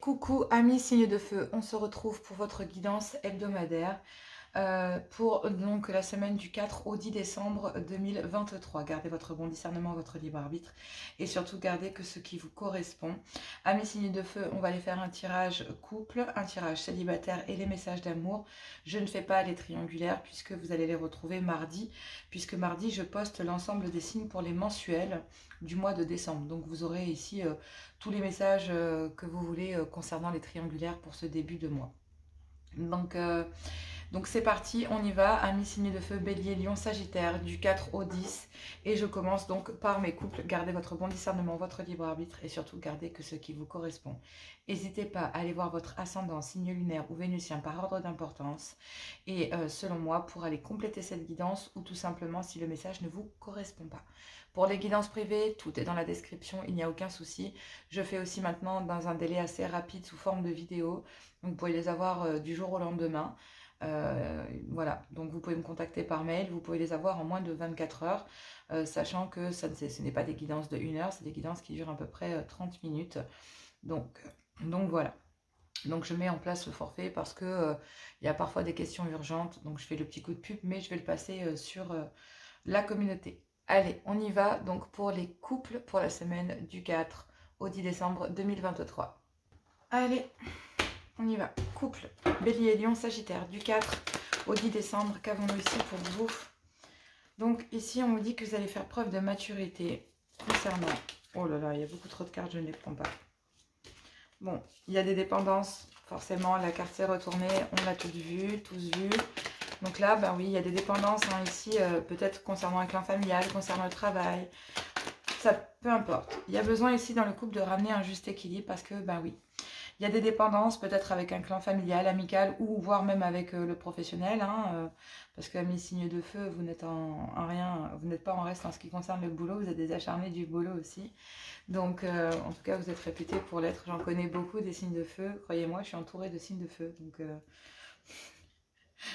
Coucou amis signes de feu, on se retrouve pour votre guidance hebdomadaire pour donc la semaine du 4 au 10 décembre 2023. Gardez votre bon discernement, votre libre arbitre et surtout gardez que ce qui vous correspond. Amis signes de feu, on va aller faire un tirage couple, un tirage célibataire et les messages d'amour. Je ne fais pas les triangulaires puisque vous allez les retrouver mardi, puisque mardi je poste l'ensemble des signes pour les mensuels du mois de décembre. Donc vous aurez ici tous les messages que vous voulez concernant les triangulaires pour ce début de mois. Donc c'est parti, on y va, amis signes de feu, bélier, lion, sagittaire, du 4 au 10. Et je commence donc par mes couples. Gardez votre bon discernement, votre libre arbitre et surtout gardez que ce qui vous correspond. N'hésitez pas à aller voir votre ascendant, signe lunaire ou vénusien par ordre d'importance. Et selon moi, pour aller compléter cette guidance ou tout simplement si le message ne vous correspond pas. Pour les guidances privées, tout est dans la description, il n'y a aucun souci. Je fais aussi maintenant dans un délai assez rapide sous forme de vidéo. Donc vous pouvez les avoir du jour au lendemain. Voilà, donc vous pouvez me contacter par mail, vous pouvez les avoir en moins de 24 heures, sachant que ce n'est pas des guidances de 1 heure, c'est des guidances qui durent à peu près 30 minutes. Donc voilà. Donc je mets en place le forfait parce que il y a parfois des questions urgentes, donc je fais le petit coup de pub, mais je vais le passer sur la communauté. Allez, on y va donc pour les couples pour la semaine du 4 au 10 décembre 2023. Allez, on y va. Couple, bélier, lion, sagittaire, du 4 au 10 décembre, qu'avons-nous ici pour vous? Donc ici, on vous dit que vous allez faire preuve de maturité concernant... Oh là là, il y a beaucoup trop de cartes, je ne les prends pas. Bon, il y a des dépendances, forcément, la carte s'est retournée, on l'a tous vu. Donc là, ben oui, il y a des dépendances hein, ici, peut-être concernant un clan familial, concernant le travail, ça, peu importe. Il y a besoin ici dans le couple de ramener un juste équilibre parce que, ben oui, il y a des dépendances, peut-être avec un clan familial, amical, ou voire même avec le professionnel, hein, parce que amis signes de feu, vous n'êtes en rien, vous n'êtes pas en reste en ce qui concerne le boulot, vous êtes des acharnés du boulot aussi. Donc, en tout cas, vous êtes réputés pour l'être. J'en connais beaucoup des signes de feu, croyez-moi, je suis entourée de signes de feu, donc...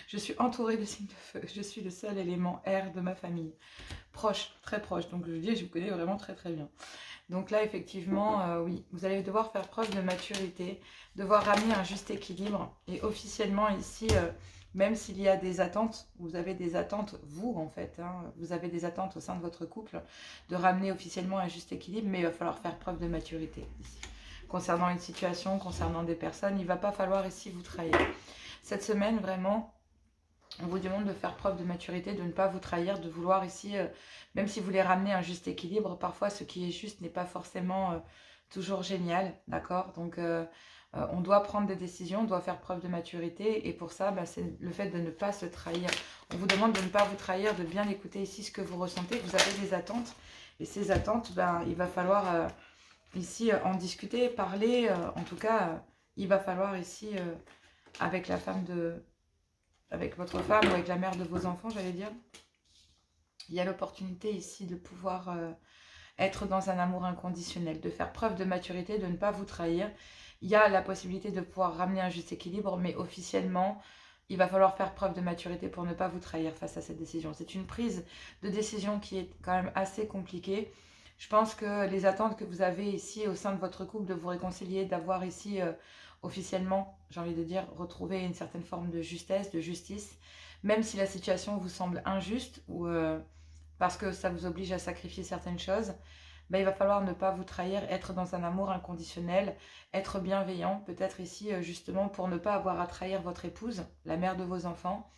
je suis entourée de signes de feu, je suis le seul élément air de ma famille, proche, très proche, donc je vous dis, je vous connais vraiment très très bien. Donc là, effectivement, oui, vous allez devoir faire preuve de maturité, devoir ramener un juste équilibre. Et officiellement, ici, même s'il y a des attentes, vous avez des attentes, vous, en fait, hein, vous avez des attentes au sein de votre couple, de ramener officiellement un juste équilibre, mais il va falloir faire preuve de maturité ici. Concernant une situation, concernant des personnes, il ne va pas falloir ici vous trahir. Cette semaine, vraiment... on vous demande de faire preuve de maturité, de ne pas vous trahir, de vouloir ici, même si vous voulez ramener un juste équilibre, parfois ce qui est juste n'est pas forcément toujours génial, d'accord? Donc on doit prendre des décisions, on doit faire preuve de maturité et pour ça, bah, c'est le fait de ne pas se trahir. On vous demande de ne pas vous trahir, de bien écouter ici ce que vous ressentez, vous avez des attentes et ces attentes, ben, il va falloir ici en discuter, parler, en tout cas, il va falloir ici, avec la femme de... avec votre femme ou avec la mère de vos enfants, j'allais dire. Il y a l'opportunité ici de pouvoir être dans un amour inconditionnel, de faire preuve de maturité, de ne pas vous trahir. Il y a la possibilité de pouvoir ramener un juste équilibre, mais officiellement, il va falloir faire preuve de maturité pour ne pas vous trahir face à cette décision. C'est une prise de décision qui est quand même assez compliquée. Je pense que les attentes que vous avez ici au sein de votre couple, de vous réconcilier, d'avoir ici officiellement, j'ai envie de dire, retrouver une certaine forme de justesse, de justice, même si la situation vous semble injuste ou parce que ça vous oblige à sacrifier certaines choses, ben, il va falloir ne pas vous trahir, être dans un amour inconditionnel, être bienveillant, peut-être ici justement pour ne pas avoir à trahir votre épouse, la mère de vos enfants.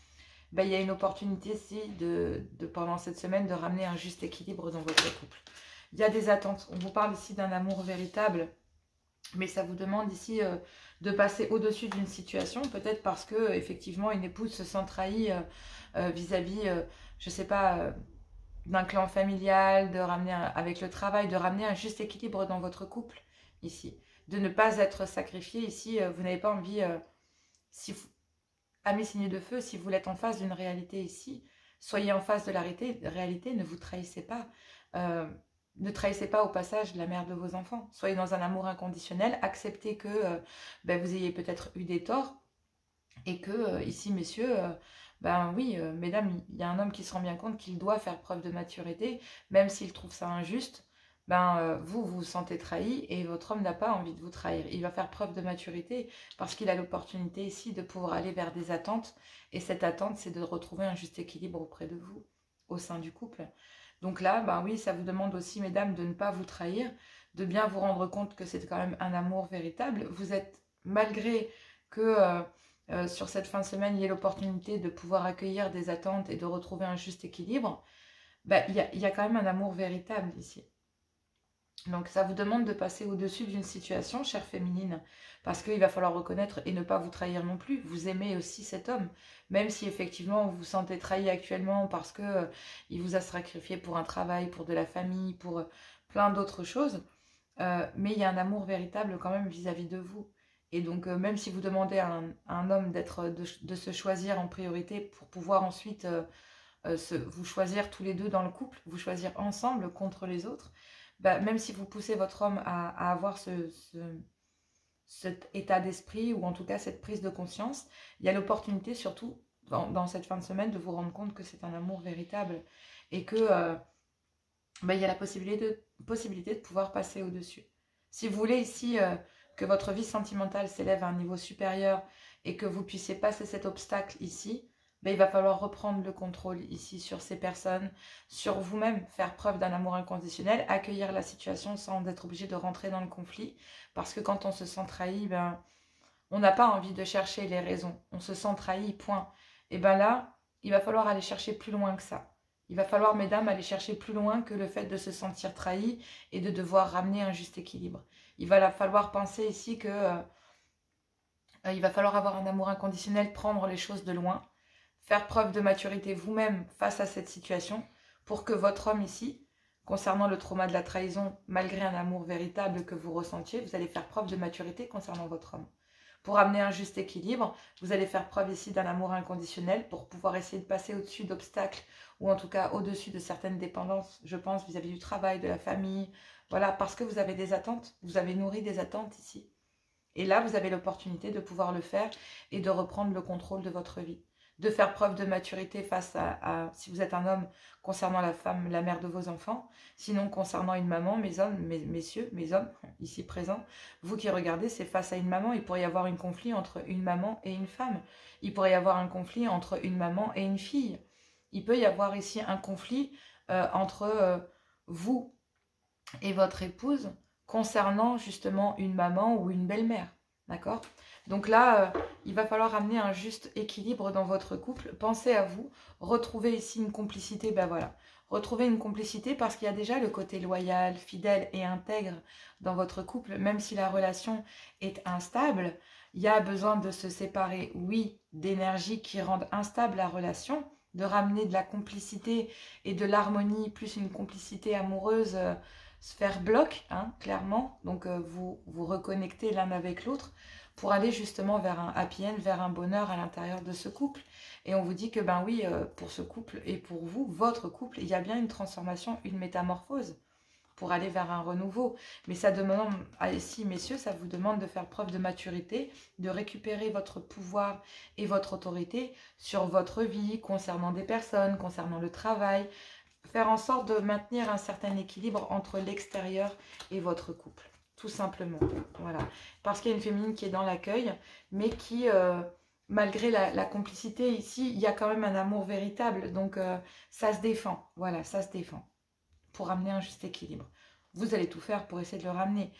Ben, il y a une opportunité ici pendant cette semaine de ramener un juste équilibre dans votre couple. Il y a des attentes, on vous parle ici d'un amour véritable, mais ça vous demande ici de passer au-dessus d'une situation, peut-être parce que effectivement une épouse se sent trahie vis-à-vis, je ne sais pas, d'un clan familial, de ramener avec le travail, de ramener un juste équilibre dans votre couple ici, de ne pas être sacrifié ici. Vous n'avez pas envie, si vous, amis signés de feu, si vous êtes en face d'une réalité ici, soyez en face de la réalité, ne vous trahissez pas. Ne trahissez pas au passage la mère de vos enfants. Soyez dans un amour inconditionnel. Acceptez que ben, vous ayez peut-être eu des torts et que ici, messieurs, ben oui, mesdames, il y a un homme qui se rend bien compte qu'il doit faire preuve de maturité, même s'il trouve ça injuste. vous vous sentez trahi et votre homme n'a pas envie de vous trahir. Il va faire preuve de maturité parce qu'il a l'opportunité ici de pouvoir aller vers des attentes. Et cette attente, c'est de retrouver un juste équilibre auprès de vous, au sein du couple. Donc là, oui, ça vous demande aussi, mesdames, de ne pas vous trahir, de bien vous rendre compte que c'est quand même un amour véritable. Vous êtes, malgré que sur cette fin de semaine, il y ait l'opportunité de pouvoir accueillir des attentes et de retrouver un juste équilibre, il y a quand même un amour véritable ici. Donc ça vous demande de passer au-dessus d'une situation, chère féminine, parce qu'il va falloir reconnaître et ne pas vous trahir non plus. Vous aimez aussi cet homme, même si effectivement vous vous sentez trahi actuellement parce que il vous a sacrifié pour un travail, pour de la famille, pour plein d'autres choses. Mais il y a un amour véritable quand même vis-à-vis de vous. Et donc même si vous demandez à un homme de se choisir en priorité pour pouvoir ensuite vous choisir tous les deux dans le couple, vous choisir ensemble contre les autres, même si vous poussez votre homme à avoir cet état d'esprit, ou en tout cas cette prise de conscience, il y a l'opportunité surtout dans cette fin de semaine de vous rendre compte que c'est un amour véritable et que il y a la possibilité de pouvoir passer au-dessus. Si vous voulez ici que votre vie sentimentale s'élève à un niveau supérieur et que vous puissiez passer cet obstacle ici, il va falloir reprendre le contrôle ici sur ces personnes, sur vous-même, faire preuve d'un amour inconditionnel, accueillir la situation sans être obligé de rentrer dans le conflit. Parce que quand on se sent trahi, on n'a pas envie de chercher les raisons. On se sent trahi, point. Et là, il va falloir aller chercher plus loin que ça. Il va falloir, mesdames, aller chercher plus loin que le fait de se sentir trahi et de devoir ramener un juste équilibre. Il va falloir penser ici que il va falloir avoir un amour inconditionnel, prendre les choses de loin, faire preuve de maturité vous-même face à cette situation pour que votre homme ici, concernant le trauma de la trahison, malgré un amour véritable que vous ressentiez, vous allez faire preuve de maturité concernant votre homme. Pour amener un juste équilibre, vous allez faire preuve ici d'un amour inconditionnel pour pouvoir essayer de passer au-dessus d'obstacles ou en tout cas au-dessus de certaines dépendances, je pense, vis-à-vis du travail, de la famille. Voilà, parce que vous avez des attentes, vous avez nourri des attentes ici. Et là, vous avez l'opportunité de pouvoir le faire et de reprendre le contrôle de votre vie. De faire preuve de maturité face à si vous êtes un homme, concernant la femme, la mère de vos enfants. Sinon, concernant une maman, mes hommes, messieurs, mes hommes, ici présents, vous qui regardez, c'est face à une maman. Il pourrait y avoir un conflit entre une maman et une femme. Il pourrait y avoir un conflit entre une maman et une fille. Il peut y avoir ici un conflit entre vous et votre épouse concernant justement une maman ou une belle-mère. D'accord ? Donc là, il va falloir amener un juste équilibre dans votre couple. Pensez à vous, retrouvez ici une complicité, voilà. Retrouvez une complicité parce qu'il y a déjà le côté loyal, fidèle et intègre dans votre couple. Même si la relation est instable, il y a besoin de se séparer, oui, d'énergie qui rendent instable la relation, de ramener de la complicité et de l'harmonie, plus une complicité amoureuse, se faire bloc, hein, clairement. Donc vous reconnectez l'un avec l'autre pour aller justement vers un happy end, vers un bonheur à l'intérieur de ce couple. Et on vous dit que oui, pour ce couple et pour vous, votre couple, il y a bien une transformation, une métamorphose pour aller vers un renouveau. Mais ça demande, ici messieurs, ça vous demande de faire preuve de maturité, de récupérer votre pouvoir et votre autorité sur votre vie, concernant des personnes, concernant le travail, faire en sorte de maintenir un certain équilibre entre l'extérieur et votre couple. Tout simplement, voilà. Parce qu'il y a une féminine qui est dans l'accueil, mais qui, malgré la complicité ici, il y a quand même un amour véritable. Donc, ça se défend, voilà, ça se défend. Pour amener un juste équilibre. Vous allez tout faire pour essayer de le ramener.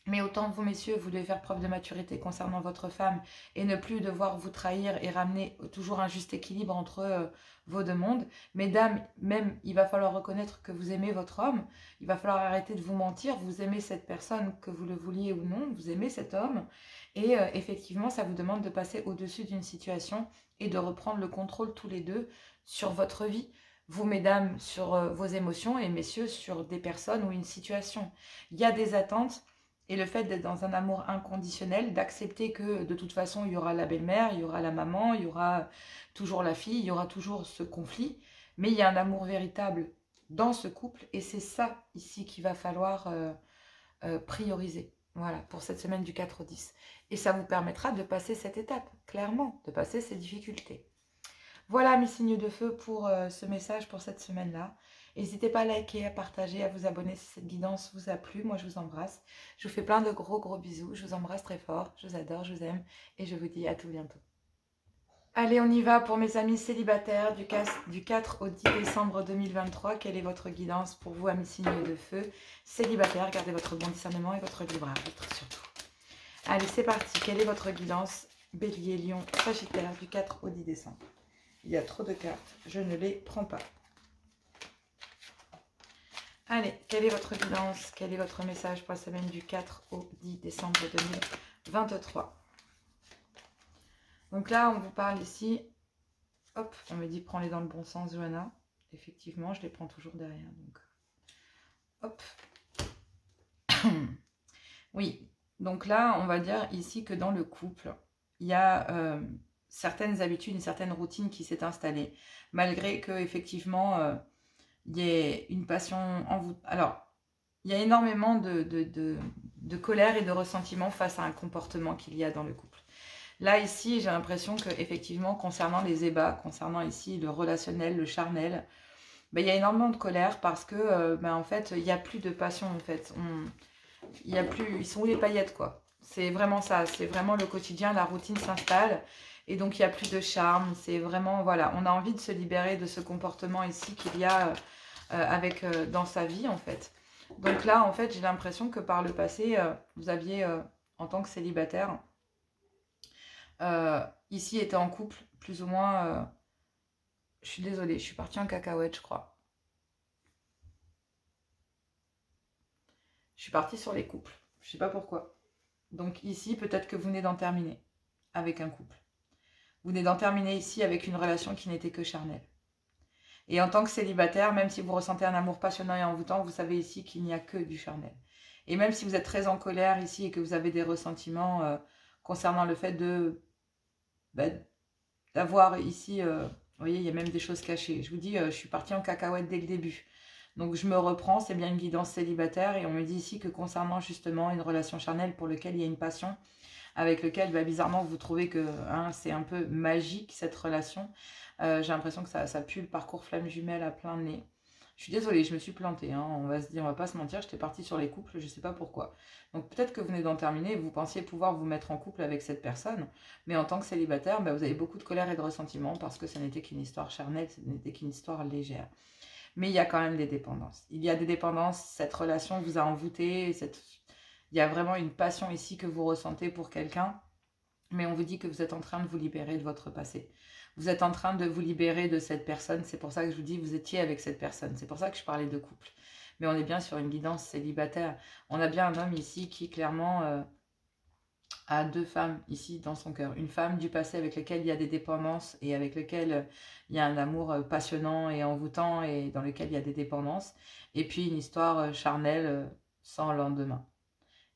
Mais autant vous, messieurs, vous devez faire preuve de maturité concernant votre femme et ne plus devoir vous trahir et ramener toujours un juste équilibre entre vos deux mondes. Mesdames, même, il va falloir reconnaître que vous aimez votre homme. Il va falloir arrêter de vous mentir. Vous aimez cette personne, que vous le vouliez ou non. Vous aimez cet homme. Et effectivement, ça vous demande de passer au-dessus d'une situation et de reprendre le contrôle tous les deux sur votre vie. Vous, mesdames, sur vos émotions et messieurs, sur des personnes ou une situation. Il y a des attentes. Et le fait d'être dans un amour inconditionnel, d'accepter que de toute façon, il y aura la belle-mère, il y aura la maman, il y aura toujours la fille, il y aura toujours ce conflit. Mais il y a un amour véritable dans ce couple et c'est ça ici qu'il va falloir prioriser. Voilà, pour cette semaine du 4 au 10. Et ça vous permettra de passer cette étape, clairement, de passer ces difficultés. Voilà mes signes de feu pour ce message pour cette semaine-là. N'hésitez pas à liker, à partager, à vous abonner si cette guidance vous a plu. Moi, je vous embrasse. Je vous fais plein de gros bisous. Je vous embrasse très fort. Je vous adore, je vous aime. Et je vous dis à tout bientôt. Allez, on y va pour mes amis célibataires du 4 au 10 décembre 2023. Quelle est votre guidance pour vous, amis signes de feu célibataires? Gardez votre bon discernement et votre libre arbitre surtout. Allez, c'est parti. Quelle est votre guidance Bélier, Lion, Sagittaire du 4 au 10 décembre. Il y a trop de cartes, je ne les prends pas. Allez, quelle est votre guidance? Quel est votre message pour la semaine du 4 au 10 décembre 2023? Donc là, on vous parle ici. Hop, on me dit prends-les dans le bon sens, Johanna. Effectivement, je les prends toujours derrière. Donc, hop. Oui, donc là, on va dire ici que dans le couple, il y a certaines habitudes, une certaine routine qui s'est installée. Malgré que, effectivement, il y ait une passion en vous. Alors, il y a énormément de colère et de ressentiment face à un comportement qu'il y a dans le couple. Là, ici, j'ai l'impression que effectivement, concernant les ébats, concernant ici le relationnel, le charnel, ben, il y a énormément de colère parce que, en fait, il n'y a plus de passion, en fait. Il y a plus, ils sont où les paillettes, quoi. C'est vraiment ça, c'est vraiment le quotidien, la routine s'installe. Et donc, il n'y a plus de charme. C'est vraiment, voilà, on a envie de se libérer de ce comportement ici qu'il y a dans sa vie, en fait. Donc là, en fait, j'ai l'impression que par le passé, vous aviez, en tant que célibataire, ici était en couple, plus ou moins. Je suis désolée, je suis partie en cacahuète, je crois. Je suis partie sur les couples. Je sais pas pourquoi. Donc ici, peut-être que vous venez d'en terminer avec un couple. Vous venez d'en terminer ici avec une relation qui n'était que charnelle. Et en tant que célibataire, même si vous ressentez un amour passionnant et envoûtant, vous savez ici qu'il n'y a que du charnel. Et même si vous êtes très en colère ici et que vous avez des ressentiments concernant le fait de d'avoir ici, vous voyez, il y a même des choses cachées. Je vous dis, je suis partie en cacahuète dès le début. Donc je me reprends, c'est bien une guidance célibataire. Et on me dit ici que concernant justement une relation charnelle pour laquelle il y a une passion, avec lequel bizarrement vous trouvez que c'est un peu magique cette relation. J'ai l'impression que ça pue le parcours flamme jumelle à plein nez. Je suis désolée, je me suis plantée, on va se dire, on va pas se mentir, j'étais partie sur les couples, je sais pas pourquoi. Donc peut-être que vous venez d'en terminer et vous pensiez pouvoir vous mettre en couple avec cette personne, mais en tant que célibataire, vous avez beaucoup de colère et de ressentiment parce que ce n'était qu'une histoire charnelle, ce n'était qu'une histoire légère. Mais il y a quand même des dépendances. Il y a des dépendances, cette relation vous a envoûté, il y a vraiment une passion ici que vous ressentez pour quelqu'un, mais on vous dit que vous êtes en train de vous libérer de votre passé. Vous êtes en train de vous libérer de cette personne. C'est pour ça que je vous dis, vous étiez avec cette personne. C'est pour ça que je parlais de couple. Mais on est bien sur une guidance célibataire. On a bien un homme ici qui clairement a deux femmes ici dans son cœur. Une femme du passé avec laquelle il y a des dépendances et avec laquelle il y a un amour passionnant et envoûtant et dans lequel il y a des dépendances. Et puis une histoire charnelle sans lendemain.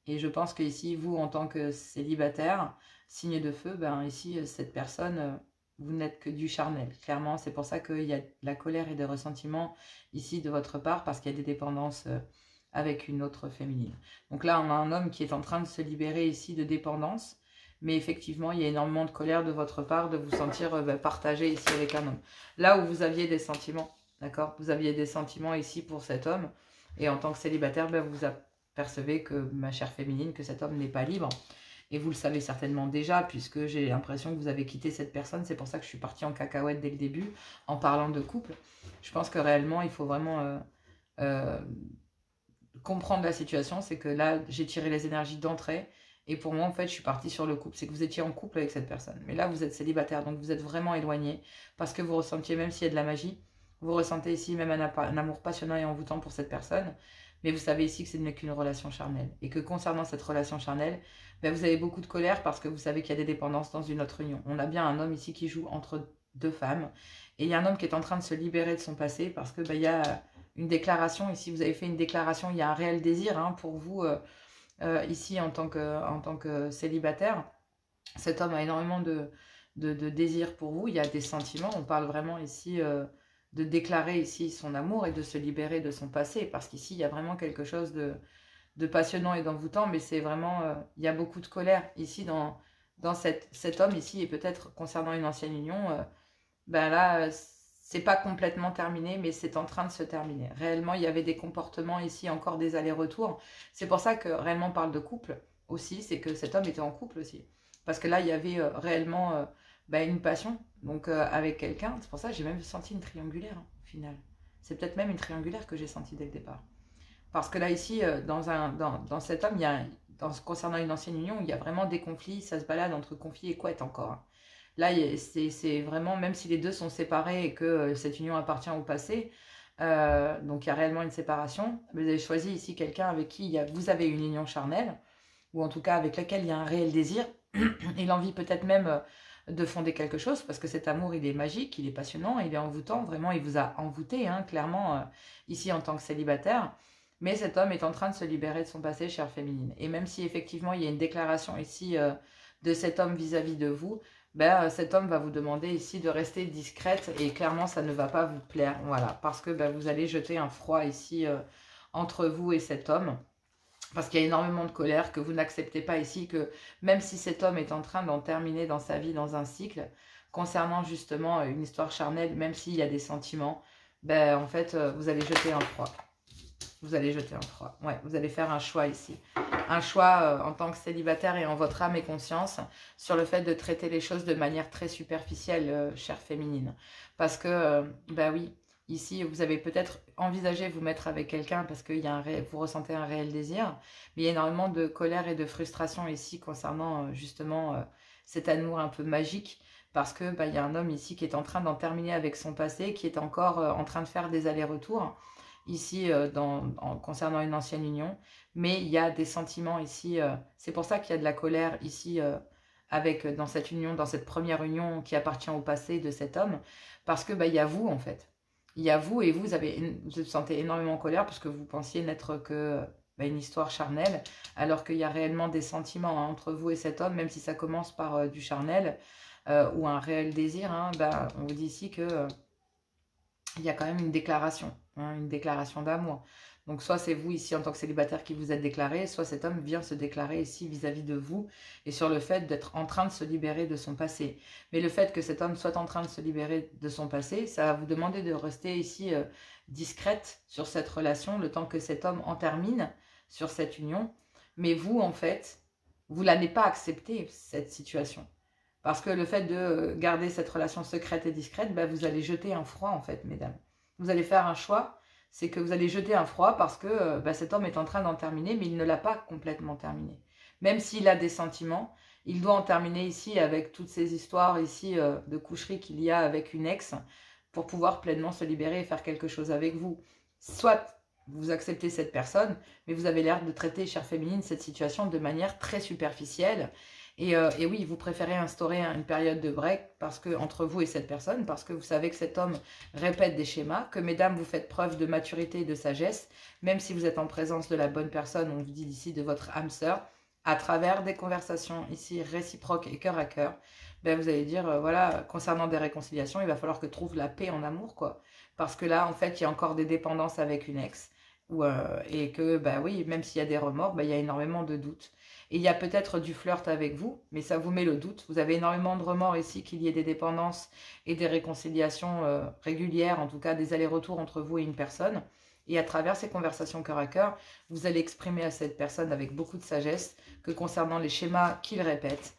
Et je pense que ici, vous, en tant que célibataire, signe de feu, ici, cette personne, vous n'êtes que du charnel. Clairement, c'est pour ça qu'il y a de la colère et des ressentiments ici de votre part, parce qu'il y a des dépendances avec une autre féminine. Donc là, on a un homme qui est en train de se libérer ici de dépendance, mais effectivement, il y a énormément de colère de votre part de vous sentir partagé ici avec un homme. Là où vous aviez des sentiments, d'accord? Vous aviez des sentiments ici pour cet homme, et en tant que célibataire, vous percevez que, ma chère féminine, que cet homme n'est pas libre. Et vous le savez certainement déjà, puisque j'ai l'impression que vous avez quitté cette personne. C'est pour ça que je suis partie en cacahuète dès le début, en parlant de couple. Je pense que réellement, il faut vraiment comprendre la situation. C'est que là, j'ai tiré les énergies d'entrée. Et pour moi, en fait, je suis partie sur le couple. C'est que vous étiez en couple avec cette personne. Mais là, vous êtes célibataire, donc vous êtes vraiment éloigné. Parce que vous ressentiez, même s'il y a de la magie, vous ressentez ici même un amour passionnant et envoûtant pour cette personne. Mais vous savez ici que ce n'est qu'une relation charnelle. Et que concernant cette relation charnelle, vous avez beaucoup de colère parce que vous savez qu'il y a des dépendances dans une autre union. On a bien un homme ici qui joue entre deux femmes. Et il y a un homme qui est en train de se libérer de son passé parce que il y a une déclaration. Ici, vous avez fait une déclaration. Il y a un réel désir pour vous ici en tant que célibataire. Cet homme a énormément de désir pour vous. Il y a des sentiments. On parle vraiment ici de déclarer ici son amour et de se libérer de son passé. Parce qu'ici, il y a vraiment quelque chose de passionnant et d'envoûtant, mais c'est vraiment, il y a beaucoup de colère ici dans cet homme ici, et peut-être concernant une ancienne union, là, c'est pas complètement terminé, mais c'est en train de se terminer. Réellement, il y avait des comportements ici, encore des allers-retours. C'est pour ça que réellement on parle de couple aussi, c'est que cet homme était en couple aussi. Parce que là, il y avait réellement une passion, donc avec quelqu'un. C'est pour ça que j'ai même senti une triangulaire, hein, au final. C'est peut-être même une triangulaire que j'ai sentie dès le départ. Parce que là, ici, dans cet homme, concernant une ancienne union, il y a vraiment des conflits, ça se balade entre conflits et couettes encore, hein. Là, c'est vraiment, même si les deux sont séparés et que cette union appartient au passé, donc il y a réellement une séparation, vous avez choisi ici quelqu'un avec qui vous avez une union charnelle, ou en tout cas avec laquelle il y a un réel désir, et l'envie peut-être même de fonder quelque chose, parce que cet amour, il est magique, il est passionnant, il est envoûtant, vraiment, il vous a envoûté, hein, clairement, ici en tant que célibataire. Mais cet homme est en train de se libérer de son passé, chère féminine. Et même si effectivement il y a une déclaration ici de cet homme vis-à-vis de vous, cet homme va vous demander ici de rester discrète et clairement ça ne va pas vous plaire. Voilà, parce que vous allez jeter un froid ici entre vous et cet homme. Parce qu'il y a énormément de colère que vous n'acceptez pas ici, que même si cet homme est en train d'en terminer dans sa vie, dans un cycle, concernant justement une histoire charnelle, même s'il y a des sentiments, en fait vous allez jeter un froid. Vous allez jeter un froid. Ouais, vous allez faire un choix ici. Un choix en tant que célibataire et en votre âme et conscience sur le fait de traiter les choses de manière très superficielle, chère féminine. Parce que, oui, ici, vous avez peut-être envisagé vous mettre avec quelqu'un parce que vous ressentez un réel désir. Mais il y a énormément de colère et de frustration ici concernant justement cet amour un peu magique. Parce que il y a un homme ici qui est en train d'en terminer avec son passé, qui est encore en train de faire des allers-retours ici concernant une ancienne union, mais il y a des sentiments ici, c'est pour ça qu'il y a de la colère ici dans cette union, dans cette première union qui appartient au passé de cet homme, parce que il y a vous en fait, il y a vous et vous vous sentez énormément en colère parce que vous pensiez n'être que une histoire charnelle, alors qu'il y a réellement des sentiments hein, entre vous et cet homme, même si ça commence par du charnel ou un réel désir, hein, on vous dit ici que il y a quand même une déclaration d'amour. Donc soit c'est vous ici en tant que célibataire qui vous êtes déclaré, soit cet homme vient se déclarer ici vis-à-vis de vous et sur le fait d'être en train de se libérer de son passé. Mais le fait que cet homme soit en train de se libérer de son passé, ça va vous demander de rester ici discrète sur cette relation le temps que cet homme en termine sur cette union. Mais vous, en fait, vous n'allez pas accepter cette situation. Parce que le fait de garder cette relation secrète et discrète, vous allez jeter un froid en fait, mesdames. Vous allez faire un choix, c'est que vous allez jeter un froid parce que cet homme est en train d'en terminer, mais il ne l'a pas complètement terminé. Même s'il a des sentiments, il doit en terminer ici avec toutes ces histoires ici de coucherie qu'il y a avec une ex pour pouvoir pleinement se libérer et faire quelque chose avec vous. Soit vous acceptez cette personne, mais vous avez l'air de traiter, chère féminine, cette situation de manière très superficielle. Et oui, vous préférez instaurer une période de break entre vous et cette personne, parce que vous savez que cet homme répète des schémas, que mesdames, vous faites preuve de maturité et de sagesse, même si vous êtes en présence de la bonne personne, on vous dit ici de votre âme sœur, à travers des conversations ici réciproques et cœur à cœur, vous allez dire, voilà, concernant des réconciliations, il va falloir que trouve la paix en amour, quoi. Parce que là, en fait, il y a encore des dépendances avec une ex, et que, oui, même s'il y a des remords, il y a énormément de doutes. Et il y a peut-être du flirt avec vous, mais ça vous met le doute. Vous avez énormément de remords ici qu'il y ait des dépendances et des réconciliations régulières, en tout cas des allers-retours entre vous et une personne. Et à travers ces conversations cœur à cœur, vous allez exprimer à cette personne avec beaucoup de sagesse que concernant les schémas qu'il répète,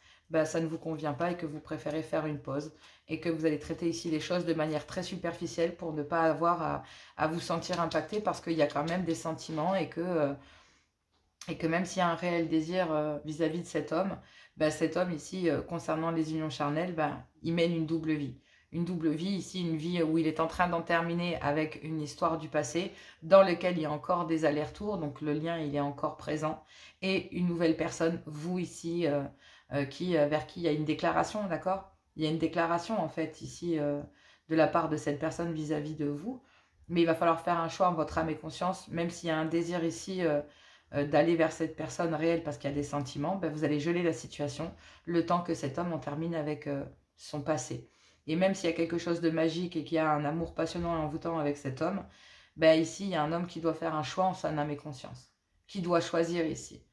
ça ne vous convient pas et que vous préférez faire une pause. Et que vous allez traiter ici les choses de manière très superficielle pour ne pas avoir à vous sentir impacté parce qu'il y a quand même des sentiments et que même s'il y a un réel désir vis-à-vis de cet homme ici, concernant les unions charnelles, il mène une double vie. Une double vie ici, une vie où il est en train d'en terminer avec une histoire du passé, dans laquelle il y a encore des allers-retours, donc le lien il est encore présent, et une nouvelle personne, vous ici, vers qui il y a une déclaration, d'accord? Il y a une déclaration en fait ici de la part de cette personne vis-à-vis de vous, mais il va falloir faire un choix en votre âme et conscience, même s'il y a un désir ici d'aller vers cette personne réelle parce qu'il y a des sentiments, vous allez geler la situation le temps que cet homme en termine avec son passé. Et même s'il y a quelque chose de magique et qu'il y a un amour passionnant et envoûtant avec cet homme, ici, il y a un homme qui doit faire un choix en son âme et conscience, qui doit choisir ici.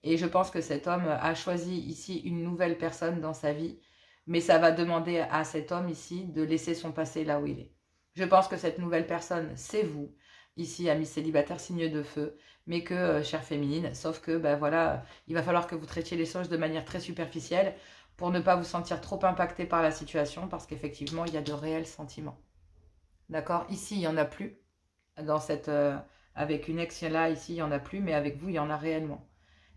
Et je pense que cet homme a choisi ici une nouvelle personne dans sa vie, mais ça va demander à cet homme ici de laisser son passé là où il est. Je pense que cette nouvelle personne, c'est vous. Ici, amis célibataires, signe de feu. Mais que, chère féminine, sauf que, ben voilà, il va falloir que vous traitiez les choses de manière très superficielle pour ne pas vous sentir trop impacté par la situation parce qu'effectivement, il y a de réels sentiments. D'accord? Ici, il n'y en a plus. Dans cette, avec une ex là, ici, il n'y en a plus, mais avec vous, il y en a réellement.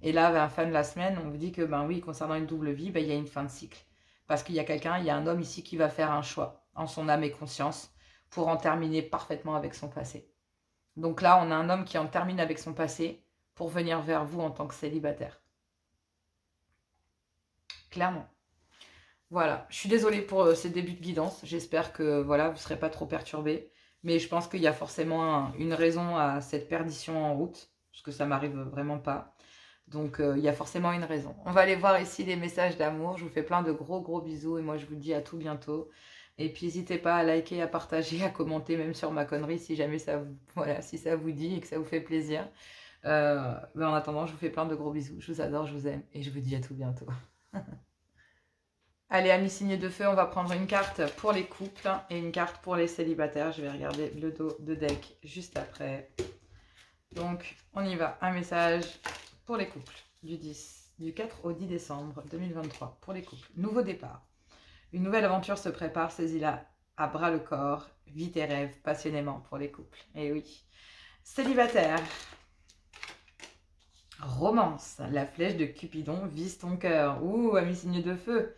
Et là, à la fin de la semaine, on vous dit que, ben oui, concernant une double vie, ben, il y a une fin de cycle. Parce qu'il y a quelqu'un, il y a un homme ici qui va faire un choix en son âme et conscience pour en terminer parfaitement avec son passé. Donc là, on a un homme qui en termine avec son passé pour venir vers vous en tant que célibataire. Clairement. Voilà, je suis désolée pour ces débuts de guidance. J'espère que voilà, vous ne serez pas trop perturbés. Mais je pense qu'il y a forcément une raison à cette perdition en route, parce que ça m'arrive vraiment pas. Donc il y a forcément une raison. On va aller voir ici les messages d'amour. Je vous fais plein de gros bisous et moi je vous dis à tout bientôt. Et puis n'hésitez pas à liker, à partager, à commenter même sur ma connerie si jamais ça vous, voilà, si ça vous dit et que ça vous fait plaisir. Mais en attendant, je vous fais plein de gros bisous. Je vous adore, je vous aime et je vous dis à tout bientôt. Allez, amis signes de feu, on va prendre une carte pour les couples et une carte pour les célibataires. Je vais regarder le dos de deck juste après. Donc, on y va. Un message pour les couples du 4 au 10 décembre 2023. Pour les couples, nouveau départ. Une nouvelle aventure se prépare, saisis-la à bras le corps. Vis tes rêves passionnément pour les couples. Et oui. Célibataire. Romance. La flèche de Cupidon vise ton cœur. Ouh, amis signes de feu.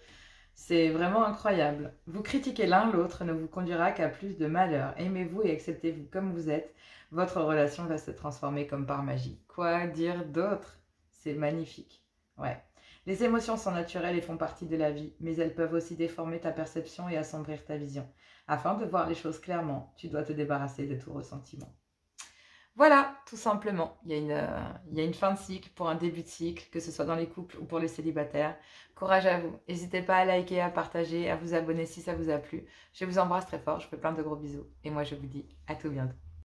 C'est vraiment incroyable. Vous critiquer l'un l'autre ne vous conduira qu'à plus de malheur. Aimez-vous et acceptez-vous comme vous êtes. Votre relation va se transformer comme par magie. Quoi dire d'autre? C'est magnifique. Ouais. Les émotions sont naturelles et font partie de la vie, mais elles peuvent aussi déformer ta perception et assombrir ta vision. Afin de voir les choses clairement, tu dois te débarrasser de tout ressentiment. Voilà, tout simplement. Il y a une fin de cycle pour un début de cycle, que ce soit dans les couples ou pour les célibataires. Courage à vous. N'hésitez pas à liker, à partager, à vous abonner si ça vous a plu. Je vous embrasse très fort, je vous fais plein de gros bisous. Et moi, je vous dis à tout bientôt.